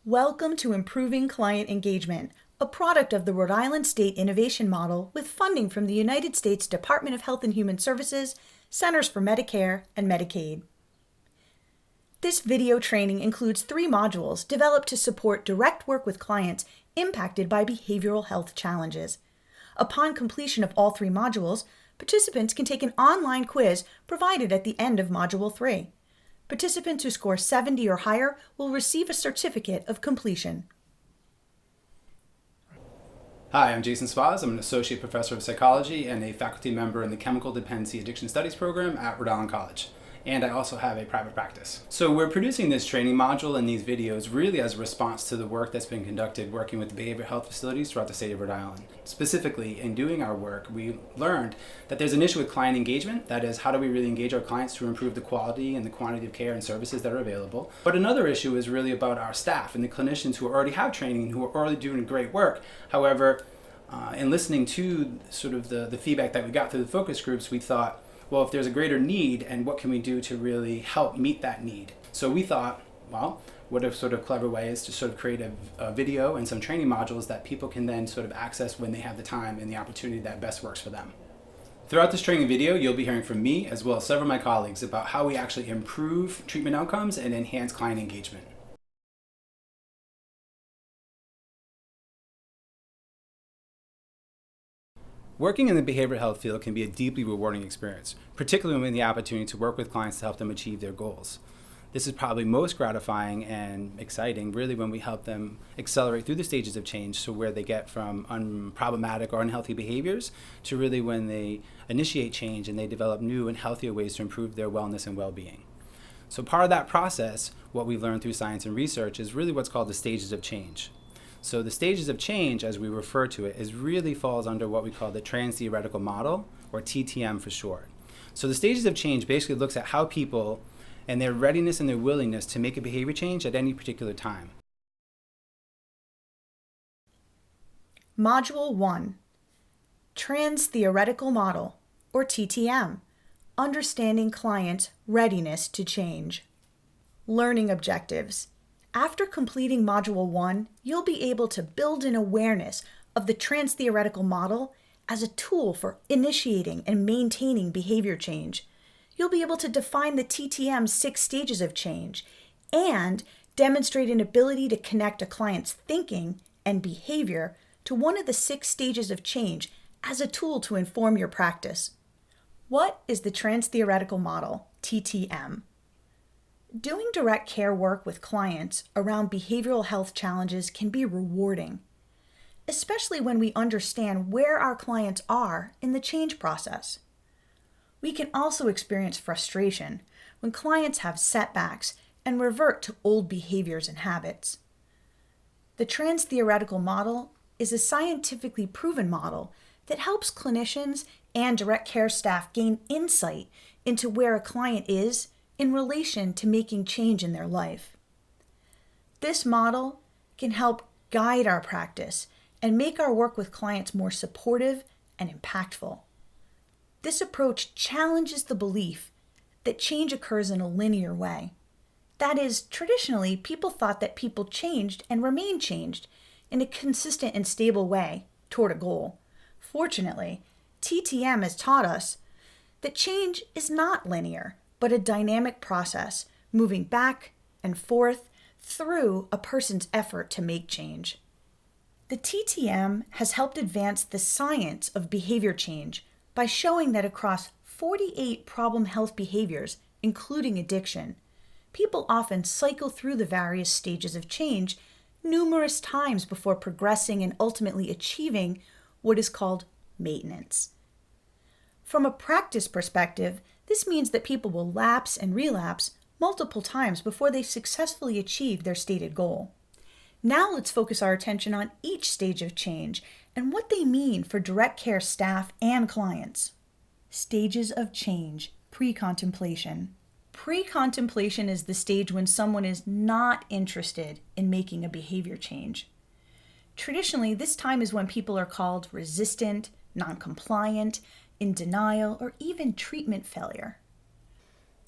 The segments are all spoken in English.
Welcome to Improving Client Engagement, a product of the Rhode Island State Innovation Model with funding from the United States Department of Health and Human Services, Centers for Medicare and Medicaid. This video training includes 3 modules developed to support direct work with clients impacted by behavioral health challenges. Upon completion of all 3 modules, participants can take an online quiz provided at the end of Module 3. Participants who score 70 or higher will receive a certificate of completion. Hi, I'm Jason Spaz. I'm an associate professor of psychology and a faculty member in the Chemical Dependency Addiction Studies program at Rhode Island College. And I also have a private practice. So we're producing this training module and these videos really as a response to the work that's been conducted working with behavioral health facilities throughout the state of Rhode Island. Specifically, in doing our work, we learned that there's an issue with client engagement. That is, how do we really engage our clients to improve the quality and the quantity of care and services that are available? But another issue is really about our staff and the clinicians who already have training and who are already doing great work. However, in listening to sort of the feedback that we got through the focus groups, we thought, well, if there's a greater need, and what can we do to really help meet that need? So we thought, well, what a sort of clever way is to sort of create a video and some training modules that people can then sort of access when they have the time and the opportunity that best works for them. Throughout this training video, you'll be hearing from me as well as several of my colleagues about how we actually improve treatment outcomes and enhance client engagement. Working in the behavioral health field can be a deeply rewarding experience, particularly when the opportunity to work with clients to help them achieve their goals. This is probably most gratifying and exciting really when we help them accelerate through the stages of change, so where they get from unproblematic or unhealthy behaviors to really when they initiate change and they develop new and healthier ways to improve their wellness and well-being. So part of that process, what we've learned through science and research, is really what's called the stages of change. So the stages of change, as we refer to it, really falls under what we call the Transtheoretical Model, or TTM for short. So the stages of change basically looks at how people and their readiness and their willingness to make a behavior change at any particular time. Module 1. Transtheoretical Model, or TTM, Understanding Client Readiness to Change. Learning Objectives. After completing Module 1, you'll be able to build an awareness of the Transtheoretical Model as a tool for initiating and maintaining behavior change. You'll be able to define the TTM's 6 stages of change and demonstrate an ability to connect a client's thinking and behavior to one of the 6 stages of change as a tool to inform your practice. What is the Transtheoretical Model, TTM? Doing direct care work with clients around behavioral health challenges can be rewarding, especially when we understand where our clients are in the change process. We can also experience frustration when clients have setbacks and revert to old behaviors and habits. The Transtheoretical Model is a scientifically proven model that helps clinicians and direct care staff gain insight into where a client is in relation to making change in their life. This model can help guide our practice and make our work with clients more supportive and impactful. This approach challenges the belief that change occurs in a linear way. That is, traditionally, people thought that people changed and remained changed in a consistent and stable way toward a goal. Fortunately, TTM has taught us that change is not linear, but a dynamic process moving back and forth through a person's effort to make change. The TTM has helped advance the science of behavior change by showing that across 48 problem health behaviors, including addiction, people often cycle through the various stages of change numerous times before progressing and ultimately achieving what is called maintenance. From a practice perspective, this means that people will lapse and relapse multiple times before they successfully achieve their stated goal. Now let's focus our attention on each stage of change and what they mean for direct care staff and clients. Stages of change, pre-contemplation. Pre-contemplation is the stage when someone is not interested in making a behavior change. Traditionally, this time is when people are called resistant, non-compliant, in denial, or even treatment failure.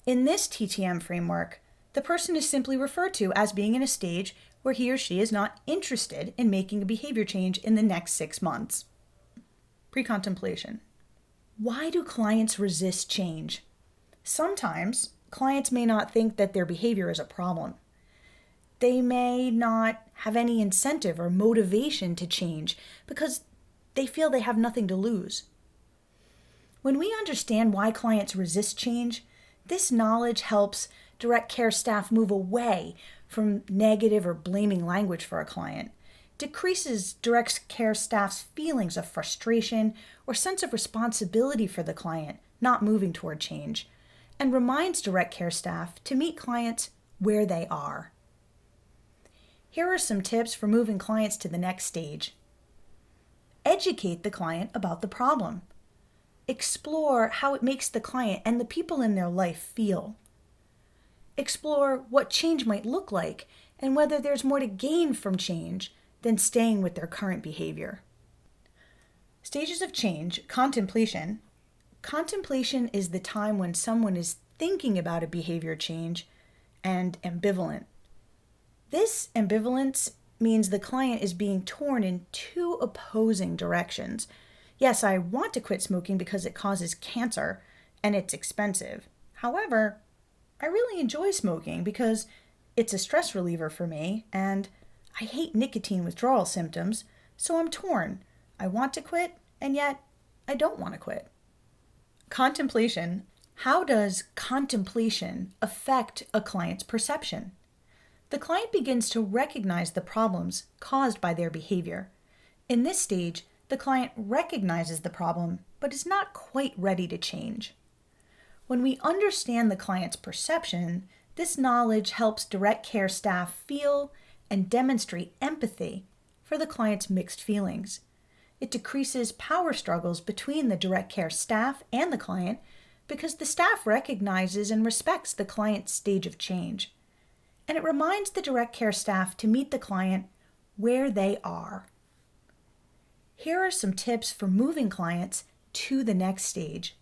In this TTM framework, The person is simply referred to as being in a stage where he or she is not interested in making a behavior change in the next 6 months. Pre-contemplation. Why do clients resist change? Sometimes clients may not think that their behavior is a problem. They may not have any incentive or motivation to change because they feel they have nothing to lose. When we understand why clients resist change, this knowledge helps direct care staff move away from negative or blaming language for a client, decreases direct care staff's feelings of frustration or sense of responsibility for the client not moving toward change, and reminds direct care staff to meet clients where they are. Here are some tips for moving clients to the next stage. Educate the client about the problem. Explore how it makes the client and the people in their life feel. Explore what change might look like and whether there's more to gain from change than staying with their current behavior. Stages of change, contemplation. Contemplation is the time when someone is thinking about a behavior change, and ambivalent. This ambivalence means the client is being torn in two opposing directions. Yes, I want to quit smoking because it causes cancer and it's expensive. However, I really enjoy smoking because it's a stress reliever for me and I hate nicotine withdrawal symptoms, so I'm torn. I want to quit and yet I don't want to quit. Contemplation. How does contemplation affect a client's perception? The client begins to recognize the problems caused by their behavior. In this stage, the client recognizes the problem but is not quite ready to change. When we understand the client's perception, this knowledge helps direct care staff feel and demonstrate empathy for the client's mixed feelings. It decreases power struggles between the direct care staff and the client because the staff recognizes and respects the client's stage of change. And it reminds the direct care staff to meet the client where they are. Here are some tips for moving clients to the next stage.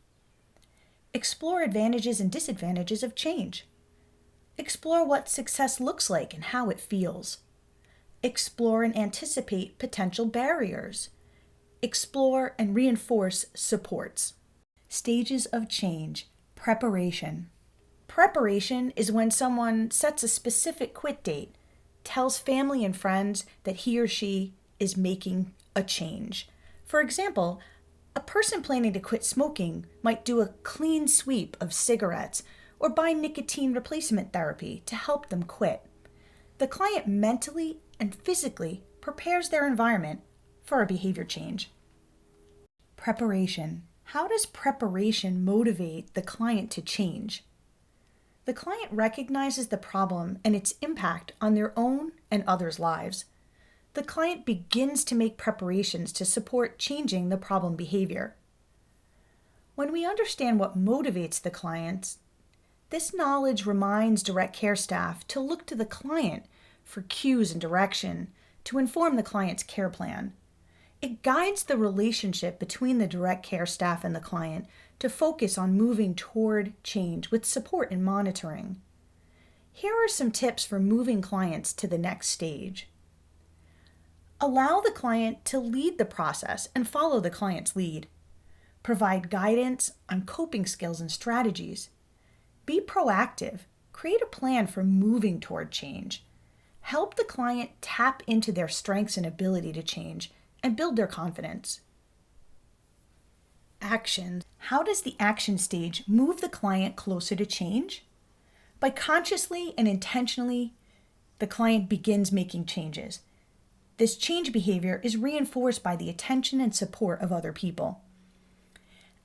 Explore advantages and disadvantages of change. Explore what success looks like and how it feels. Explore and anticipate potential barriers. Explore and reinforce supports. Stages of change. Preparation. Preparation is when someone sets a specific quit date, tells family and friends that he or she is making a change. For example, a person planning to quit smoking might do a clean sweep of cigarettes or buy nicotine replacement therapy to help them quit. The client mentally and physically prepares their environment for a behavior change. Preparation. How does preparation motivate the client to change? The client recognizes the problem and its impact on their own and others' lives. The client begins to make preparations to support changing the problem behavior. When we understand what motivates the clients, this knowledge reminds direct care staff to look to the client for cues and direction to inform the client's care plan. It guides the relationship between the direct care staff and the client to focus on moving toward change with support and monitoring. Here are some tips for moving clients to the next stage. Allow the client to lead the process and follow the client's lead. Provide guidance on coping skills and strategies. Be proactive. Create a plan for moving toward change. Help the client tap into their strengths and ability to change and build their confidence. Action. How does the action stage move the client closer to change? By consciously and intentionally, the client begins making changes. This change behavior is reinforced by the attention and support of other people.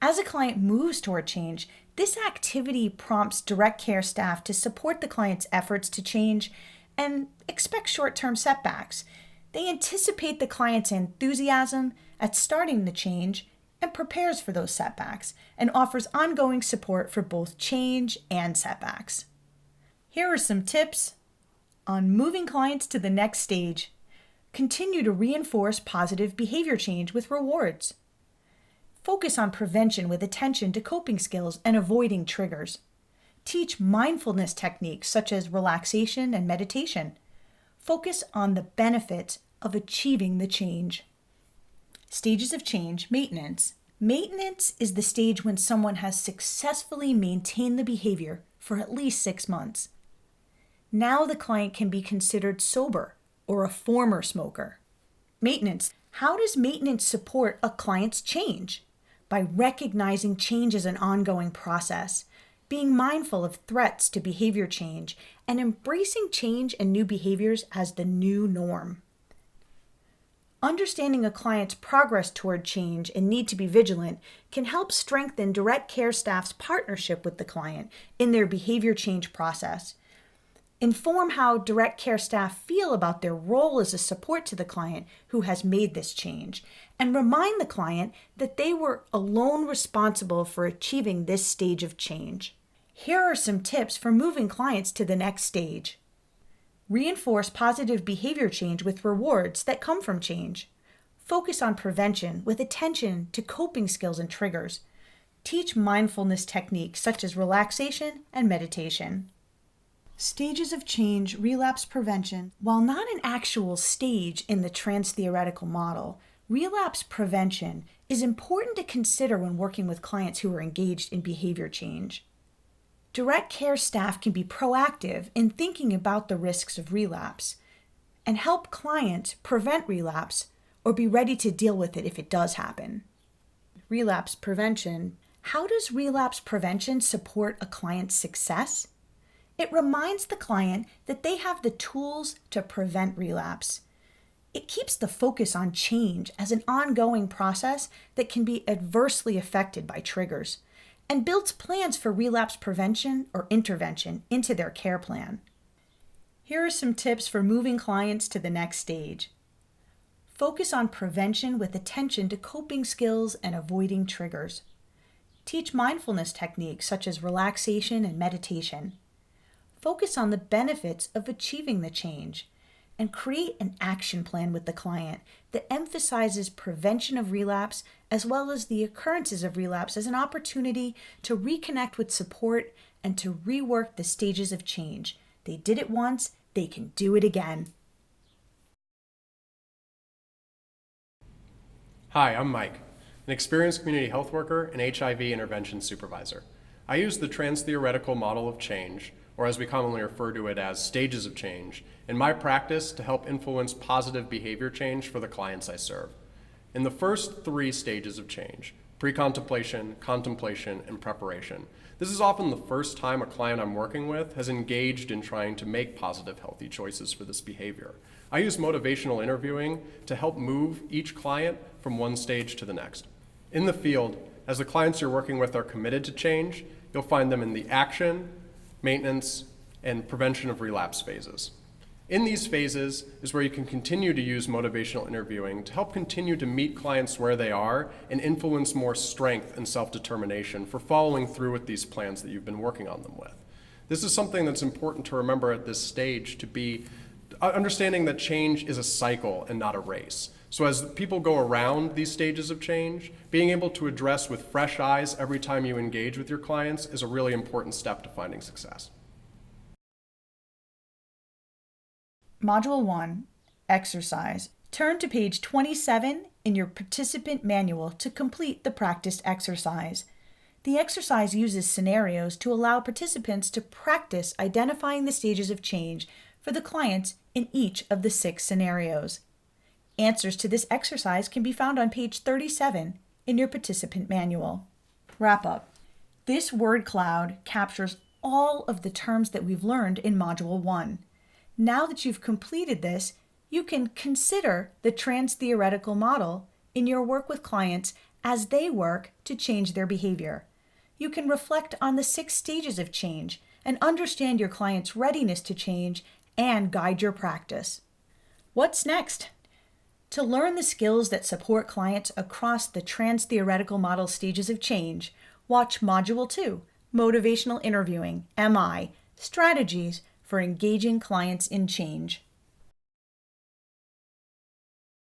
As a client moves toward change, this activity prompts direct care staff to support the client's efforts to change and expect short-term setbacks. They anticipate the client's enthusiasm at starting the change and prepares for those setbacks and offers ongoing support for both change and setbacks. Here are some tips on moving clients to the next stage. Continue to reinforce positive behavior change with rewards. Focus on prevention with attention to coping skills and avoiding triggers. Teach mindfulness techniques such as relaxation and meditation. Focus on the benefits of achieving the change. Stages of change, maintenance. Maintenance is the stage when someone has successfully maintained the behavior for at least 6 months. Now the client can be considered sober or a former smoker. Maintenance. How does maintenance support a client's change? By recognizing change as an ongoing process, being mindful of threats to behavior change, and embracing change and new behaviors as the new norm. Understanding a client's progress toward change and need to be vigilant can help strengthen direct care staff's partnership with the client in their behavior change process. Inform how direct care staff feel about their role as a support to the client who has made this change, and remind the client that they were alone responsible for achieving this stage of change. Here are some tips for moving clients to the next stage. Reinforce positive behavior change with rewards that come from change. Focus on prevention with attention to coping skills and triggers. Teach mindfulness techniques such as relaxation and meditation. Stages of change, relapse prevention. While not an actual stage in the Transtheoretical Model, relapse prevention is important to consider when working with clients who are engaged in behavior change. Direct care staff can be proactive in thinking about the risks of relapse and help clients prevent relapse or be ready to deal with it if it does happen. Relapse prevention. How does relapse prevention support a client's success? It reminds the client that they have the tools to prevent relapse. It keeps the focus on change as an ongoing process that can be adversely affected by triggers, and builds plans for relapse prevention or intervention into their care plan. Here are some tips for moving clients to the next stage. Focus on prevention with attention to coping skills and avoiding triggers. Teach mindfulness techniques such as relaxation and meditation. Focus on the benefits of achieving the change, and create an action plan with the client that emphasizes prevention of relapse as well as the occurrences of relapse as an opportunity to reconnect with support and to rework the stages of change. They did it once, they can do it again. Hi, I'm Mike, an experienced community health worker and HIV intervention supervisor. I use the Transtheoretical Model of change, or as we commonly refer to it as stages of change, in my practice to help influence positive behavior change for the clients I serve. In the first 3 stages of change, pre-contemplation, contemplation, and preparation, this is often the first time a client I'm working with has engaged in trying to make positive, healthy choices for this behavior. I use motivational interviewing to help move each client from one stage to the next. In the field, as the clients you're working with are committed to change, you'll find them in the action, maintenance, and prevention of relapse phases. In these phases is where you can continue to use motivational interviewing to help continue to meet clients where they are and influence more strength and self-determination for following through with these plans that you've been working on them with. This is something that's important to remember at this stage, to be understanding that change is a cycle and not a race. So as people go around these stages of change, being able to address with fresh eyes every time you engage with your clients is a really important step to finding success. Module 1, Exercise. Turn to page 27 in your participant manual to complete the practice exercise. The exercise uses scenarios to allow participants to practice identifying the stages of change for the clients in each of the 6 scenarios. Answers to this exercise can be found on page 37 in your participant manual. Wrap up. This word cloud captures all of the terms that we've learned in Module 1. Now that you've completed this, you can consider the Transtheoretical Model in your work with clients as they work to change their behavior. You can reflect on the 6 stages of change and understand your client's readiness to change and guide your practice. What's next? To learn the skills that support clients across the Transtheoretical Model stages of change, watch Module 2, Motivational Interviewing, MI, Strategies for Engaging Clients in Change.